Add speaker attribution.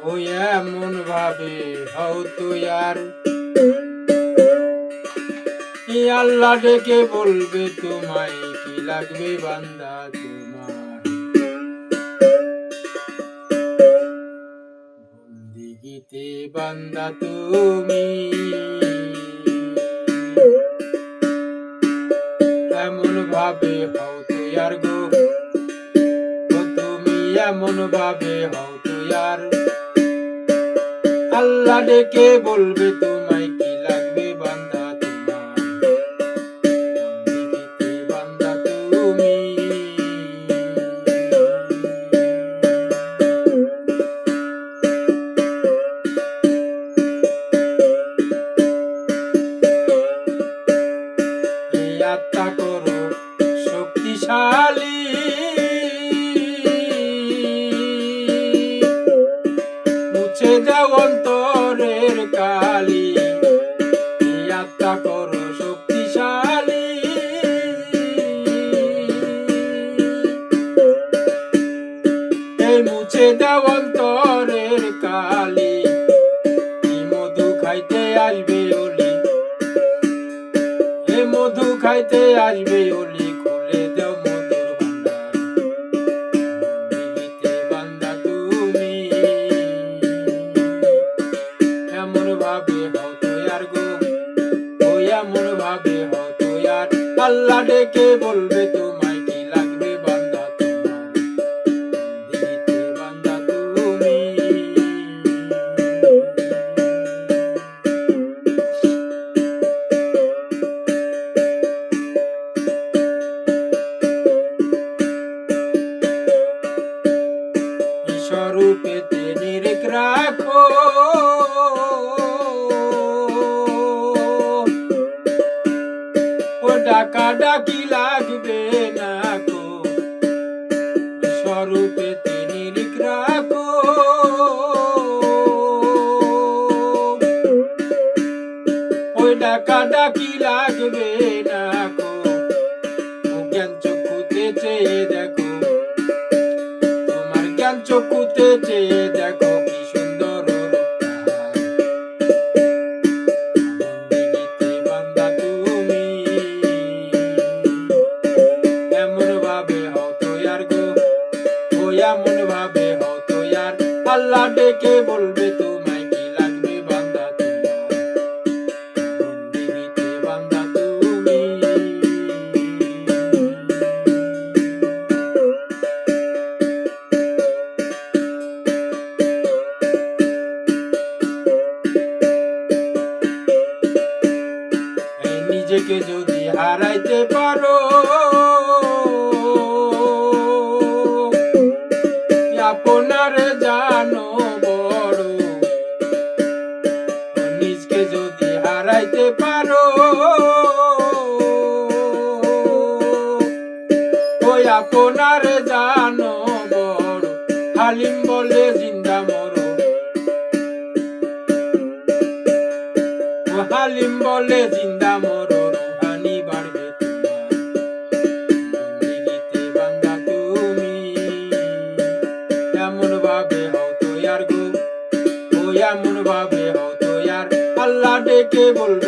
Speaker 1: ও এমন ভাবে হও তুই আর আল্লাহ ডেকে বলবে তোমায় কি লাগবে বান্দা তোমার বন্দিগিতে বান্দা তুমি এমন ভাবে হও তুই আর গো তুমি এমন ভাবে হও তুই আর আল্লাহ ডেকে বলবে তোমায় কি লাগবে বান্দা তোমার বন্দিগিতে বান্দা তুমি আত্মা করো শক্তিশালী মুছে দাও অন্তরের কালি আত্মা করো শক্তিশালী এই মুছে দাও অন্তরের কালি মধু খাইতে আসবে ওলি মধু খাইতে আসবে ওলি খুলে দাও মধুর ভান্ডার বন্দিগিতে বান্দা তুমি এমন ভাবে হও তুই আর গো ও এমন ভাবে হও তুই আর আল্লাহ ডেকে বলবে তোমায় কি লাগবে বান্দা তোমার বন্দিগিতে বান্দা তুমি স্বরূপেতে নিরেখ রাখো ও ডাকা ডাকি লাগবে না গো স্বরূপেতে নিরেখ রাখো ওই ডাকা ডাকি লাগবে না গো জ্ঞান চক্ষুতে চেয়ে দেখো চক্ষুতে চেয়ে দেখো কি সুন্দর বন্দিগিতে বান্দা তুমি এমন ভাবে হও তুই আর গো ও এমন ভাবে হও তুই আর আল্লাহ ডেকে বলবে তোমায় কি লাগবে বান্দা তোমার বন্দিগিতে বান্দা তুমি নিজেকে যদি হারাইতে পারো আপনারে জানো বড় নিজকে যদি হারাইতে পারো ওই আপনারে জানো বড় হালিম বলে জিন্দা মরো হালিম বলে জিন্দা মরো রুহানি বাড়বে তোমার বন্দিগিতে বান্দা তুমি এমন ভাবে হও তুই আর গো ও এমন ভাবে হও তুই আর আল্লাহ ডেকে বলবে